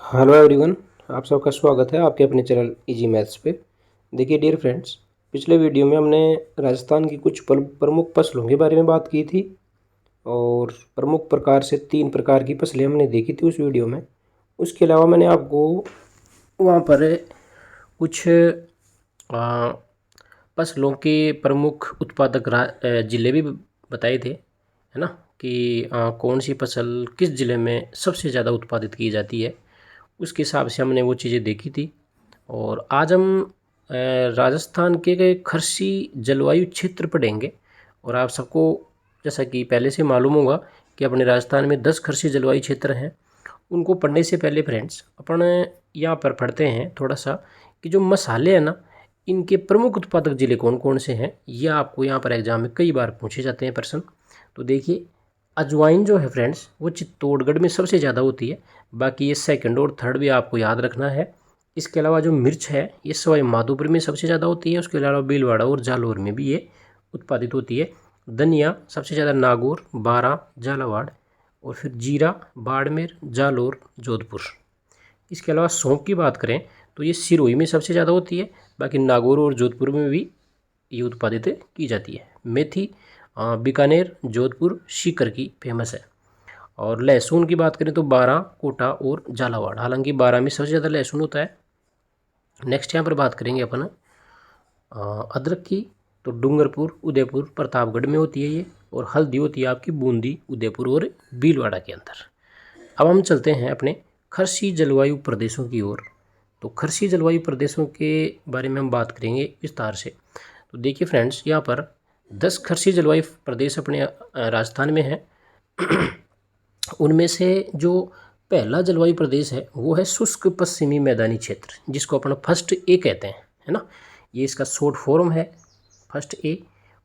Hello everyone, आप सबका स्वागत है आपके अपने चैनल इजी मैथ्स पे। देखिए डियर फ्रेंड्स, पिछले वीडियो में हमने राजस्थान की कुछ प्रमुख फसलों के बारे में बात की थी और प्रमुख प्रकार से 3 प्रकार की फसलें हमने देखी थी उस वीडियो में। उसके अलावा मैंने आपको वहाँ पर कुछ फसलों के प्रमुख उत्पादक ज़िले भी बताए थे, है ना, कि कौन सी फसल किस ज़िले में सबसे ज़्यादा उत्पादित की जाती है। उसके हिसाब से हमने वो चीज़ें देखी थी। और आज हम राजस्थान के खरसी जलवायु क्षेत्र पढ़ेंगे। और आप सबको जैसा कि पहले से मालूम होगा कि अपने राजस्थान में 10 खरसी जलवायु क्षेत्र हैं। उनको पढ़ने से पहले फ्रेंड्स अपन यहाँ पर पढ़ते हैं थोड़ा सा कि जो मसाले हैं ना, इनके प्रमुख उत्पादक ज़िले कौन कौन से हैं। ये आपको यहाँ पर एग्जाम में कई बार पूछे जाते हैं प्रश्न। तो देखिए, अजवाइन जो है फ्रेंड्स वो चित्तौड़गढ़ में सबसे ज़्यादा होती है। बाकी ये सेकंड और थर्ड भी आपको याद रखना है। इसके अलावा जो मिर्च है ये सवाई माधोपुर में सबसे ज़्यादा होती है। उसके अलावा भीलवाड़ा और जालौर में भी ये उत्पादित होती है। धनिया सबसे ज़्यादा नागौर, बारां, झालावाड़ और फिर जीरा बाड़मेर, जालौर, जोधपुर। इसके अलावा सौंफ की बात करें तो ये सिरोही में सबसे ज़्यादा होती है। बाकी नागौर और जोधपुर में भी ये उत्पादित की जाती है। मेथी बीकानेर, जोधपुर, सीकर की फेमस है। और लहसुन की बात करें तो बारां, कोटा और झालावाड़। हालांकि बारां में सबसे ज़्यादा लहसुन होता है। नेक्स्ट यहाँ पर बात करेंगे अपन अदरक की, तो डूंगरपुर, उदयपुर, प्रतापगढ़ में होती है ये। और हल्दी होती है आपकी बूंदी, उदयपुर और भीलवाड़ा के अंदर। अब हम चलते हैं अपने खरसी जलवायु प्रदेशों की ओर। तो खरसी जलवायु प्रदेशों के बारे में हम बात करेंगे विस्तार से। तो देखिए फ्रेंड्स, यहाँ पर 10 खरसी जलवायु प्रदेश अपने राजस्थान में है। उनमें से जो पहला जलवायु प्रदेश है वो है शुष्क पश्चिमी मैदानी क्षेत्र, जिसको अपन फर्स्ट ए कहते हैं, है ना। ये इसका शॉर्ट फॉर्म है फर्स्ट ए।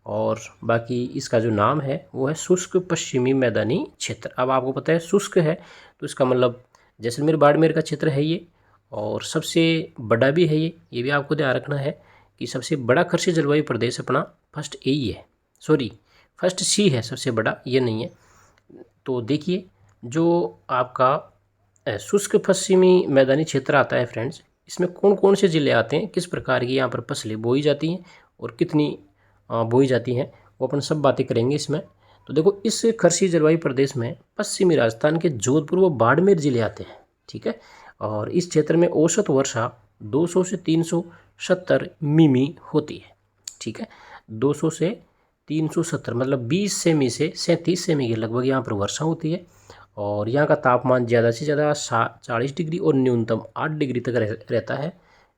और बाकी इसका जो नाम है वो है शुष्क पश्चिमी मैदानी क्षेत्र। अब आपको पता है शुष्क है तो इसका मतलब जैसलमेर बाड़मेर का क्षेत्र है ये, और सबसे बड़ा भी है ये भी आपको ध्यान रखना है कि सबसे बड़ा खरसी जलवायु प्रदेश अपना फर्स्ट ए ही है। सॉरी, फर्स्ट सी है, सबसे बड़ा ये नहीं है। तो देखिए, जो आपका शुष्क पश्चिमी मैदानी क्षेत्र आता है फ्रेंड्स, इसमें कौन कौन से ज़िले आते हैं, किस प्रकार की यहाँ पर फसलें बोई जाती हैं और कितनी बोई जाती हैं, वो अपन सब बातें करेंगे इसमें। तो देखो, इस खरसी जलवायु प्रदेश में पश्चिमी राजस्थान के जोधपुर व बाड़मेर ज़िले आते हैं, ठीक है। और इस क्षेत्र में औसत वर्षा 200 से 370 मिमी होती है, ठीक है। 200 से 370 मतलब 20 सेमी से 37 सेमी के लगभग यहाँ पर वर्षा होती है। और यहाँ का तापमान ज़्यादा से ज़्यादा 40 डिग्री और न्यूनतम 8 डिग्री तक रहता है।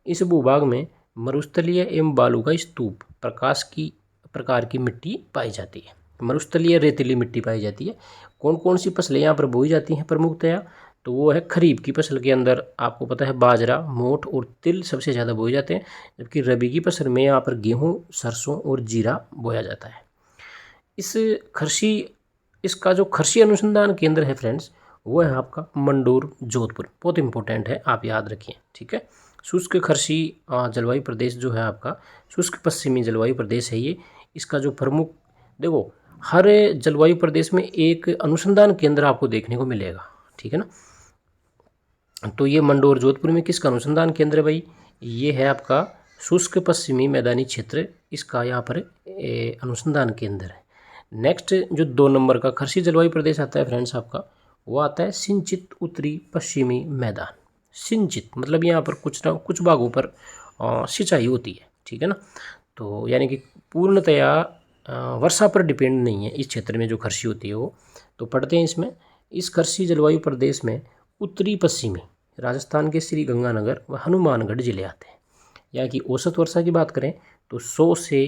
इस भूभाग में मरुस्थलीय एवं बालू का स्तूप प्रकार की मिट्टी पाई जाती है। मरुस्थलीय रेतीली मिट्टी पाई जाती है। कौन कौन सी फसलें यहाँ पर बोई जाती हैं प्रमुखतया, तो वो है खरीफ की फसल के अंदर आपको पता है बाजरा, मोठ और तिल सबसे ज़्यादा बोए जाते हैं। जबकि रबी की फसल में यहाँ पर गेहूँ, सरसों और जीरा बोया जाता है। इसका जो खरसी अनुसंधान केंद्र है फ्रेंड्स, वो है आपका मंडोर, जोधपुर। बहुत इंपॉर्टेंट है, आप याद रखिए, ठीक है। शुष्क खरसी जलवायु प्रदेश जो है आपका शुष्क पश्चिमी जलवायु प्रदेश है ये। इसका जो प्रमुख, देखो, हर जलवायु प्रदेश में एक अनुसंधान केंद्र आपको देखने को मिलेगा, ठीक है ना। तो ये मंडोर जोधपुर में किसका अनुसंधान केंद्र है भाई, ये है आपका शुष्क पश्चिमी मैदानी क्षेत्र, इसका यहाँ पर अनुसंधान केंद्र है। नेक्स्ट जो 2 नंबर का खरसी जलवायु प्रदेश आता है फ्रेंड्स आपका, वो आता है सिंचित उत्तरी पश्चिमी मैदान। सिंचित मतलब यहाँ पर कुछ ना कुछ भागों पर सिंचाई होती है, ठीक है ना। तो यानी कि पूर्णतया वर्षा पर डिपेंड नहीं है इस क्षेत्र में जो खरसी होती है वो। तो पढ़ते हैं इसमें, इस खरसी जलवायु प्रदेश में उत्तरी पश्चिमी राजस्थान के श्री गंगानगर व हनुमानगढ़ जिले आते हैं। यहाँ की औसत वर्षा की बात करें तो 100 से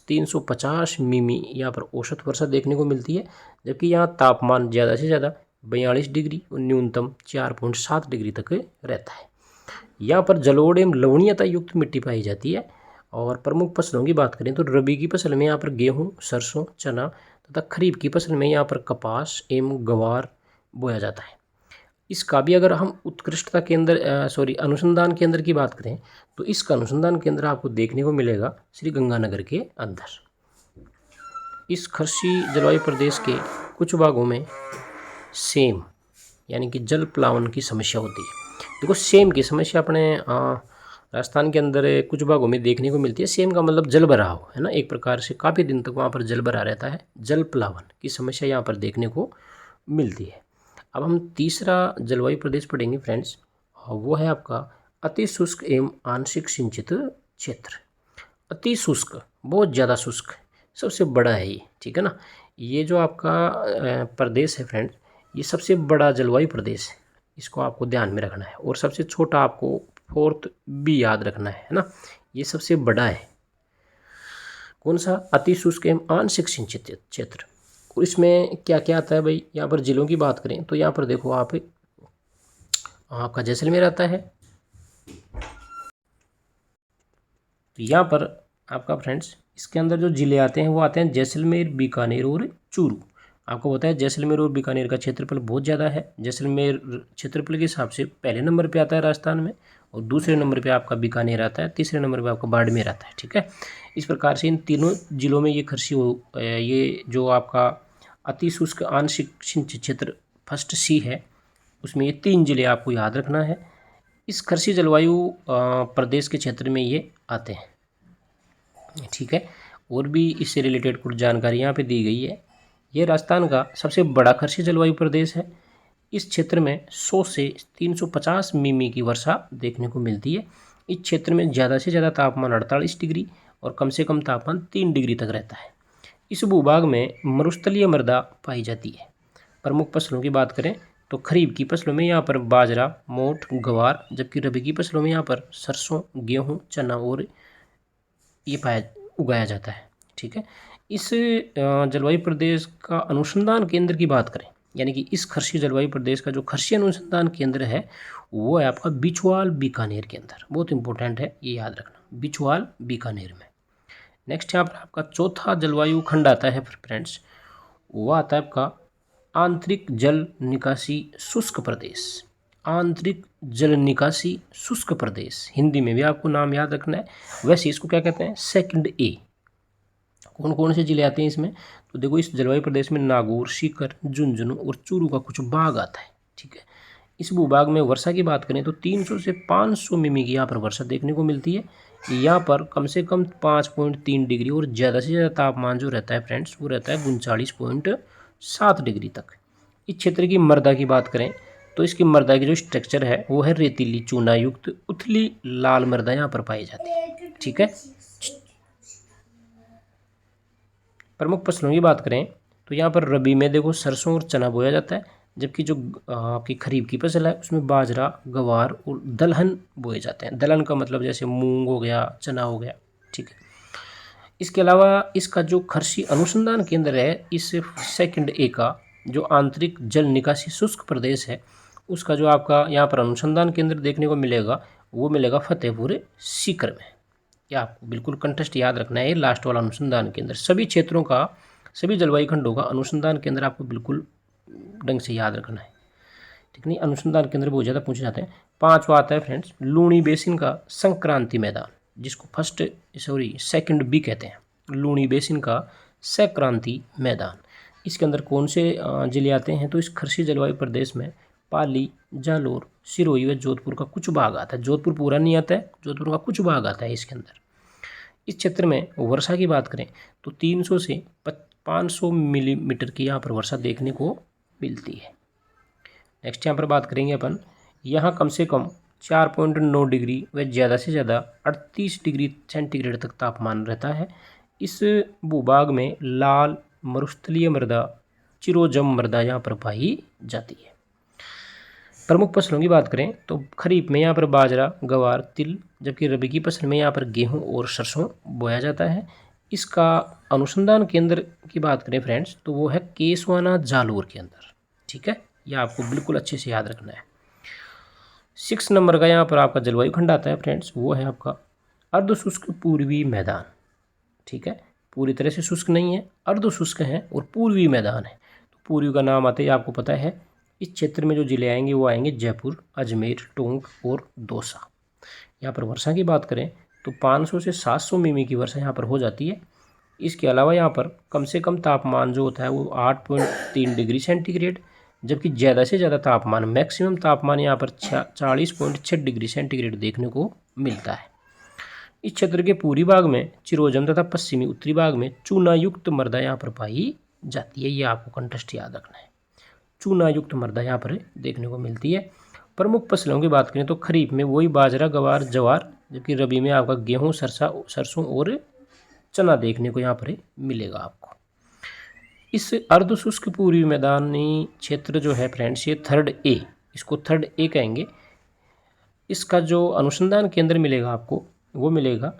350 मिमी यहाँ पर औसत वर्षा देखने को मिलती है। जबकि यहाँ तापमान ज़्यादा से ज़्यादा 42 डिग्री और न्यूनतम 4.7 डिग्री तक रहता है। यहाँ पर जलोढ़ एवं लवणीयता युक्त मिट्टी पाई जाती है। और प्रमुख फसलों की बात करें तो रबी की फसल में यहाँ पर गेहूँ, सरसों, चना तथा खरीफ की फसल में यहाँ पर कपास एवं ग्वार बोया जाता है। इसका भी अगर हम उत्कृष्टता केंद्र अनुसंधान केंद्र की बात करें तो इसका अनुसंधान केंद्र आपको देखने को मिलेगा श्री गंगानगर के अंदर। इस खरसी जलवायु प्रदेश के कुछ भागों में सेम यानी कि जल प्लावन की समस्या होती है। देखो सेम की समस्या अपने राजस्थान के अंदर कुछ भागों में देखने को मिलती है। सेम का मतलब जल भराव है ना, एक प्रकार से काफ़ी दिन तक वहाँ पर जल भरा रहता है, जल प्लावन की समस्या यहाँ पर देखने को मिलती है। अब हम तीसरा जलवायु प्रदेश पढ़ेंगे फ्रेंड्स, वो है आपका अति शुष्क एवं आंशिक सिंचित क्षेत्र। अति शुष्क, बहुत ज़्यादा शुष्क, सबसे बड़ा है ये, ठीक है ना। ये जो आपका प्रदेश है फ्रेंड्स, ये सबसे बड़ा जलवायु प्रदेश है, इसको आपको ध्यान में रखना है। और सबसे छोटा आपको फोर्थ भी याद रखना है ना, ये सबसे बड़ा है। कौन सा? अति शुष्क एवं आंशिक सिंचित क्षेत्र। और इसमें क्या क्या आता है भाई, यहाँ पर जिलों की बात करें तो यहाँ पर देखो आप, आपका जैसलमेर आता है। तो यहाँ पर आपका फ्रेंड्स इसके अंदर जो जिले आते हैं वो आते हैं जैसलमेर, बीकानेर और चूरू। आपको पता है जैसलमेर और बीकानेर का क्षेत्रफल बहुत ज़्यादा है। जैसलमेर क्षेत्रफल के हिसाब से पहले नंबर पे आता है राजस्थान में, और दूसरे नंबर पे आपका बीकानेर आता है, तीसरे नंबर पे आपका बाड़मेर आता है, ठीक है। इस प्रकार से इन तीनों जिलों में ये जो आपका अति शुष्क आंशिक सिंचित क्षेत्र फर्स्ट सी है, उसमें ये 3 जिले आपको याद रखना है। इस कृषि जलवायु प्रदेश के क्षेत्र में ये आते हैं, ठीक है। और भी इससे रिलेटेड कुछ जानकारी यहाँ पे दी गई है। ये राजस्थान का सबसे बड़ा कृषि जलवायु प्रदेश है। इस क्षेत्र में 100 से 350 मिमी की वर्षा देखने को मिलती है। इस क्षेत्र में ज़्यादा से ज़्यादा तापमान 48 डिग्री और कम से कम तापमान 3 डिग्री तक रहता है। इस भूभाग में मरुस्थलीय मृदा पाई जाती है। प्रमुख फसलों की बात करें तो खरीफ की फसलों में यहाँ पर बाजरा, मोठ, ग्वार, जबकि रबी की फसलों में यहाँ पर सरसों, गेहूँ, चना और ये उगाया जाता है, ठीक है। इस जलवायु प्रदेश का अनुसंधान केंद्र की बात करें, यानी कि इस कृषि जलवायु प्रदेश का जो कृषि अनुसंधान केंद्र है वो है आपका बिछवाल, बीकानेर के अंदर। बहुत इंपॉर्टेंट है, ये याद रखना, बिछवाल, बीकानेर में। नेक्स्ट यहाँ पर आपका चौथा जलवायु खंड आता है फ्रेंड्स, वो आता है आपका आंतरिक जल निकासी शुष्क प्रदेश। आंतरिक जल निकासी शुष्क प्रदेश, हिंदी में भी आपको नाम याद रखना है। वैसे इसको क्या कहते हैं? सेकंड ए। कौन कौन से जिले आते हैं इसमें? तो देखो इस जलवायु प्रदेश में नागौर, सीकर, झुंझुनू और चूरू का कुछ भाग आता है, ठीक है। इस भूभाग में वर्षा की बात करें तो 300 से 500 मिमी की यहाँ पर वर्षा देखने को मिलती है। यहाँ पर कम से कम 5.3 डिग्री और ज़्यादा से ज़्यादा तापमान जो रहता है फ्रेंड्स वो रहता है 39.7 डिग्री तक। इस क्षेत्र की मृदा की बात करें तो इसकी मृदा की जो स्ट्रक्चर है वो है रेतीली, चूना युक्त, उथली लाल मृदा यहाँ पर पाई जाती है, ठीक है। प्रमुख फसलों की बात करें तो यहाँ पर रबी में देखो सरसों और चना बोया जाता है, जबकि जो आपकी खरीफ की फसल है उसमें बाजरा, ग्वार और दलहन बोए जाते हैं। दलहन का मतलब जैसे मूंग हो गया, चना हो गया, ठीक है। इसके अलावा इसका जो कृषि अनुसंधान केंद्र है इस सेकंड ए का, जो आंतरिक जल निकासी शुष्क प्रदेश है, उसका जो आपका यहाँ पर अनुसंधान केंद्र देखने को मिलेगा वो मिलेगा फतेहपुर सीकर में। या आपको बिल्कुल कंटेस्ट याद रखना है, लास्ट वाला अनुसंधान केंद्र। सभी क्षेत्रों का, सभी जलवायु खंडों का अनुसंधान केंद्र आपको बिल्कुल ढंग से याद रखना है, ठीक नहीं। अनुसंधान केंद्र बहुत ज़्यादा पूछे जाते हैं। 5वां आता है फ्रेंड्स लूणी बेसिन का संक्रांति मैदान, जिसको सेकंड बी कहते हैं। लूणी बेसिन का संक्रांति मैदान, इसके अंदर कौन से जिले आते हैं? तो इस कृषि जलवायु प्रदेश में पाली, जालोर, सिरोही व जोधपुर का कुछ भाग आता है। जोधपुर पूरा नहीं आता है, जोधपुर का कुछ भाग आता है इसके अंदर। इस क्षेत्र में वर्षा की बात करें तो 300 से 500 मिलीमीटर की यहाँ पर वर्षा देखने को मिलती है। नेक्स्ट यहाँ पर बात करेंगे अपन, यहाँ कम से कम 4.9 डिग्री व ज़्यादा से ज़्यादा 38 डिग्री सेंटीग्रेड तक तापमान रहता है। इस भूभाग में लाल मरुस्थलीय मृदा, चिरोजम मृदा यहाँ पर पाई जाती है। प्रमुख फसलों की बात करें तो खरीफ में यहाँ पर बाजरा, ग्वार, तिल, जबकि रबी की फसल में यहाँ पर गेहूं और सरसों बोया जाता है। इसका अनुसंधान केंद्र की बात करें फ्रेंड्स तो वो है केसवाना, जालोर के अंदर, ठीक है। यह आपको बिल्कुल अच्छे से याद रखना है। 6 नंबर का यहाँ पर आपका जलवायु खंड आता है फ्रेंड्स, वो है आपका अर्धशुष्क पूर्वी मैदान, ठीक है। पूरी तरह से शुष्क नहीं है, अर्धशुष्क है और पूर्वी मैदान है। तो पूर्वी का नाम आते ही आपको पता है। इस क्षेत्र में जो जिले आएंगे वो आएंगे जयपुर, अजमेर, टोंक और दौसा। यहाँ पर वर्षा की बात करें तो 500 से 700 मिमी की वर्षा यहाँ पर हो जाती है। इसके अलावा यहाँ पर कम से कम तापमान जो होता है वो 8.3 डिग्री सेंटीग्रेड, जबकि ज़्यादा से ज़्यादा तापमान, मैक्सिमम तापमान यहाँ पर 40.6 डिग्री सेंटीग्रेड देखने को मिलता है। इस क्षेत्र के पूर्वी भाग में चिरोजम तथा पश्चिमी उत्तरी भाग में चूनायुक्त मृदा यहाँ पर पाई जाती है। ये आपको कंटेस्ट याद रखना है, चूनायुक्त मृदा यहाँ पर देखने को मिलती है। प्रमुख फसलों की बात करें तो खरीफ में वही बाजरा, गवार, ज्वार, जबकि रबी में आपका गेहूँ, सरसों और चना देखने को यहाँ पर मिलेगा आपको। इस अर्ध शुष्क पूर्वी मैदानी क्षेत्र जो है फ्रेंड्स, ये थर्ड ए, इसको थर्ड ए कहेंगे। इसका जो अनुसंधान केंद्र मिलेगा आपको वो मिलेगा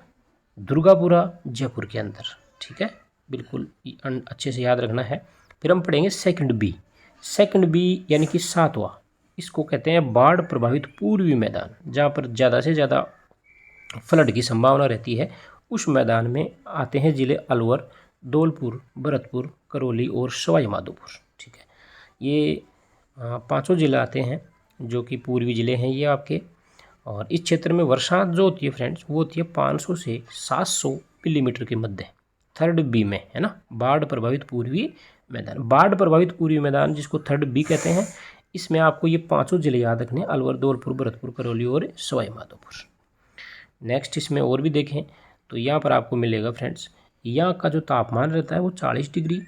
दुर्गापुरा, जयपुर के अंदर। ठीक है, बिल्कुल अच्छे से याद रखना है। फिर हम पढ़ेंगे सेकंड बी। सेकंड बी यानी कि 7वां, इसको कहते हैं बाढ़ प्रभावित पूर्वी मैदान, जहाँ पर ज़्यादा से ज़्यादा फ्लड की संभावना रहती है। उस मैदान में आते हैं जिले अलवर, धौलपुर, भरतपुर, करौली और सवाई माधोपुर। ठीक है, ये 5 जिले आते हैं जो कि पूर्वी ज़िले हैं ये आपके। और इस क्षेत्र में वर्षा जो होती है फ्रेंड्स, वो होती है 500 से 700 मिलीमीटर के मध्य, थर्ड बी में, है ना। बाढ़ प्रभावित पूर्वी मैदान, बाढ़ प्रभावित पूर्वी मैदान जिसको थर्ड बी कहते हैं, इसमें आपको ये 5 जिले याद रखने, अलवर, धौलपुर, भरतपुर, करौली और सवाई माधोपुर। नेक्स्ट इसमें और भी देखें तो यहाँ पर आपको मिलेगा फ्रेंड्स, यहाँ का जो तापमान रहता है वो 40 डिग्री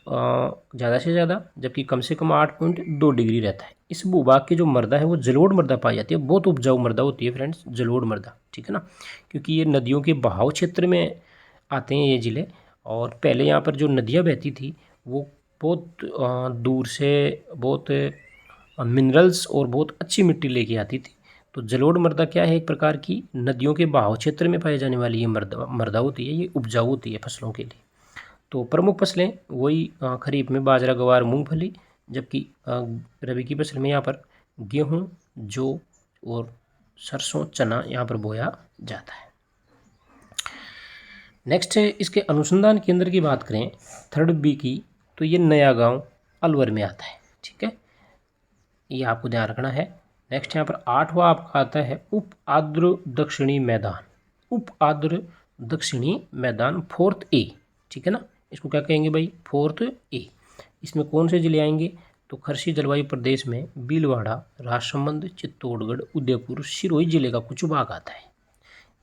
ज़्यादा से ज़्यादा, जबकि कम से कम 8.2 डिग्री रहता है। इस भूभाग की जो मृदा है वो जलोढ़ मृदा पाई जाती है, बहुत उपजाऊ मृदा होती है फ्रेंड्स, जलोढ़ मृदा। ठीक है ना, क्योंकि ये नदियों के बहाव क्षेत्र में आते हैं ये ज़िले। और पहले यहाँ पर जो नदियाँ बहती थी वो बहुत दूर से बहुत मिनरल्स और बहुत अच्छी मिट्टी लेके आती थी। तो जलोढ़ मृदा क्या है, एक प्रकार की नदियों के बहाव क्षेत्र में पाई जाने वाली ये मृदा होती है, ये उपजाऊ होती है फसलों के लिए। तो प्रमुख फसलें वही खरीफ में बाजरा, गवार, मूंगफली, जबकि रबी की फसल में यहाँ पर गेहूँ, जौ और सरसों, चना यहाँ पर बोया जाता है। नेक्स्ट है इसके अनुसंधान केंद्र की बात करें थर्ड बी की, तो ये नया गांव अलवर में आता है। ठीक है, ये आपको ध्यान रखना है। नेक्स्ट यहाँ पर 8वां आपका आता है उप आर्द्र दक्षिणी मैदान, उप आर्द्र दक्षिणी मैदान, फोर्थ ए। ठीक है ना, इसको क्या कहेंगे भाई, फोर्थ ए। इसमें कौन से जिले आएंगे, तो खरसी जलवायु प्रदेश में भीलवाड़ा, राजसमंद, चित्तौड़गढ़, उदयपुर, सिरोही जिले का कुछ भाग आता है।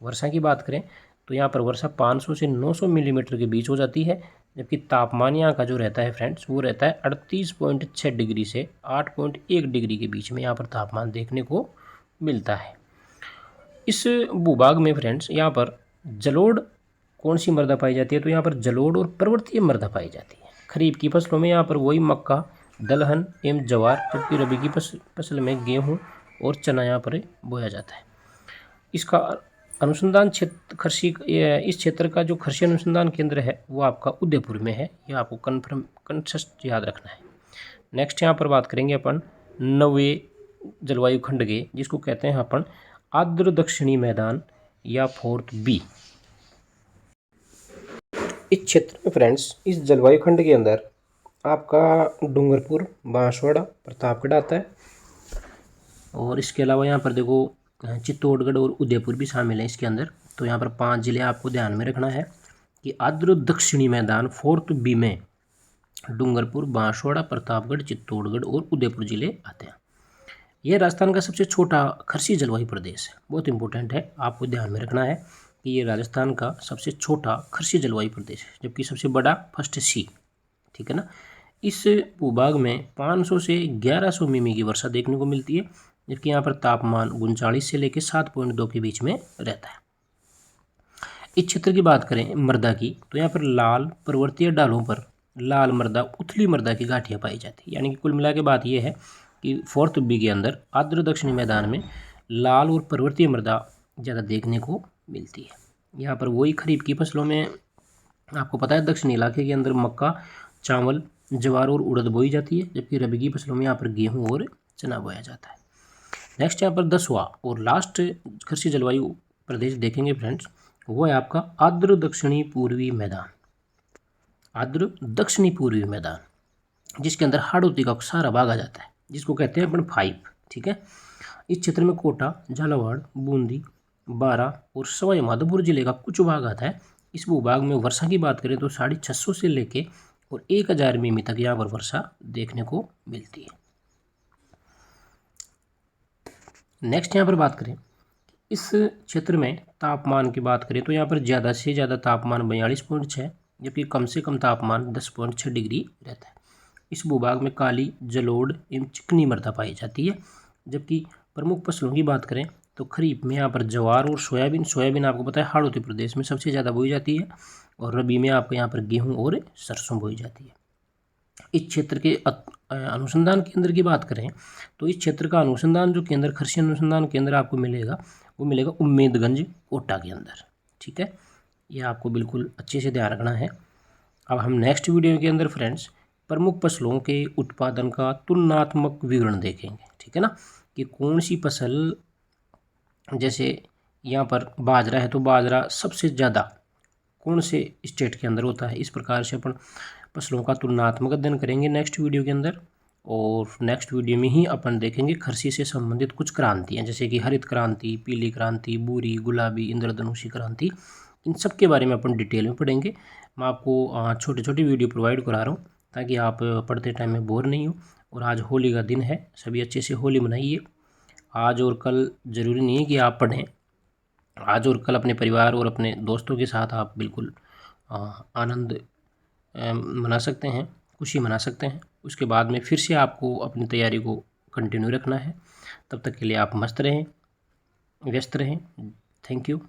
वर्षा की बात करें तो यहाँ पर वर्षा 500 से 900 मिलीमीटर के बीच हो जाती है, जबकि तापमान यहाँ का जो रहता है फ्रेंड्स वो रहता है 38.6 डिग्री से 8.1 डिग्री के बीच में यहाँ पर तापमान देखने को मिलता है। इस भूभाग में फ्रेंड्स यहाँ पर जलोढ़ कौन सी मृदा पाई जाती है, तो यहाँ पर जलोढ़ और पर्वतीय मृदा पाई जाती है। खरीफ की फसलों में यहाँ पर वही मक्का, दलहन एवं ज्वार, जबकि रबी की फसल में गेहूँ और चना यहाँ पर बोया जाता है। इसका अनुसंधान क्षेत्र खरसी, इस क्षेत्र का जो खरसी अनुसंधान केंद्र है वो आपका उदयपुर में है, यह आपको कंठस्थ याद रखना है। नेक्स्ट यहाँ पर बात करेंगे अपन 9वें जलवायु खंड के, जिसको कहते हैं अपन आर्द्र दक्षिणी मैदान या फोर्थ बी। इस क्षेत्र में फ्रेंड्स, इस जलवायु खंड के अंदर आपका डूंगरपुर, बांसवाड़ा, प्रतापगढ़ आता है। और इसके अलावा यहाँ पर देखो चित्तौड़गढ़ और उदयपुर भी शामिल है इसके अंदर। तो यहाँ पर 5 जिले आपको ध्यान में रखना है कि आर्द्र दक्षिणी मैदान फोर्थ बी में डूंगरपुर, बांसवाड़ा, प्रतापगढ़, चित्तौड़गढ़ और उदयपुर जिले आते हैं। यह राजस्थान का सबसे छोटा खरसी जलवायु प्रदेश है, बहुत इंपॉर्टेंट है, आपको ध्यान में रखना है कि ये राजस्थान का सबसे छोटा खरसी जलवायु प्रदेश है, जबकि सबसे बड़ा फर्स्ट सी। ठीक है ना, इस भूभाग में 500 से 1100 मिमी की वर्षा देखने को मिलती है, जबकि यहाँ पर तापमान 39 से लेकर 7.2 के बीच में रहता है। इस क्षेत्र की बात करें मृदा की, तो यहाँ पर लाल पर्वतीय ढालों पर लाल मृदा, उथली मृदा की घाटियाँ पाई जाती है। यानी कि कुल मिला के बात यह है कि फोर्थ बी के अंदर आर्द्र दक्षिणी मैदान में लाल और पर्वतीय मृदा ज़्यादा देखने को मिलती है। यहाँ पर वही खरीफ की फसलों में आपको पता है दक्षिणी इलाके के अंदर मक्का, चावल, ज्वार और उड़द बोई जाती है, जबकि रबी की फसलों में यहाँ पर गेहूँ और चना बोया जाता है। नेक्स्ट यहाँ पर 10वां और लास्ट खरसी जलवायु प्रदेश देखेंगे फ्रेंड्स, वो है आपका आर्द्र दक्षिणी पूर्वी मैदान, आर्द्र दक्षिणी पूर्वी मैदान, जिसके अंदर हाड़ौती का सारा भाग आ जाता है, जिसको कहते हैं अपन 5। ठीक है, इस क्षेत्र में कोटा, झालावाड़, बूंदी, बारां और सवाई माधोपुर जिले का कुछ भाग आता है। इस भूभाग में वर्षा की बात करें तो 650 से लेके और 1000 मिमी तक यहाँ पर वर्षा देखने को मिलती है। नेक्स्ट यहाँ पर बात करें, इस क्षेत्र में तापमान की बात करें तो यहाँ पर ज़्यादा से ज़्यादा तापमान 42.6, जबकि कम से कम तापमान 10.6 डिग्री रहता है। इस भूभाग में काली, जलोढ़ एवं चिकनी मृदा पाई जाती है। जबकि प्रमुख फसलों की बात करें तो खरीफ में यहाँ पर ज्वार और सोयाबीन आपको पता है हाड़ौती प्रदेश में सबसे ज़्यादा बोई जाती है, और रबी में आपको यहाँ पर गेहूँ और सरसों बोई जाती है। इस क्षेत्र के अनुसंधान केंद्र की बात करें तो इस क्षेत्र का अनुसंधान जो केंद्र, कृषि अनुसंधान केंद्र आपको मिलेगा, वो मिलेगा उम्मेदगंज, कोटा के अंदर। ठीक है, ये आपको बिल्कुल अच्छे से ध्यान रखना है। अब हम नेक्स्ट वीडियो के अंदर फ्रेंड्स प्रमुख फसलों के उत्पादन का तुलनात्मक विवरण देखेंगे। ठीक है ना, कि कौन सी फसल, जैसे यहाँ पर बाजरा है तो बाजरा सबसे ज़्यादा कौन से स्टेट के अंदर होता है। इस प्रकार से अपन फसलों का तुलनात्मक अध्ययन करेंगे नेक्स्ट वीडियो के अंदर। और नेक्स्ट वीडियो में ही अपन देखेंगे कृषि से संबंधित कुछ क्रांतियाँ, जैसे कि हरित क्रांति, पीली क्रांति, भूरी, गुलाबी, इंद्रधनुषी क्रांति, इन सब के बारे में अपन डिटेल में पढ़ेंगे। मैं आपको छोटे छोटे वीडियो प्रोवाइड करा रहा हूँ ताकि आप पढ़ते टाइम में बोर नहीं हो। और आज होली का दिन है, सभी अच्छे से होली मनाइए। आज और कल ज़रूरी नहीं है कि आप पढ़ें, आज और कल अपने परिवार और अपने दोस्तों के साथ आप बिल्कुल आनंद मना सकते हैं, खुशी मना सकते हैं। उसके बाद में फिर से आपको अपनी तैयारी को कंटिन्यू रखना है। तब तक के लिए आप मस्त रहें, व्यस्त रहें। Thank you.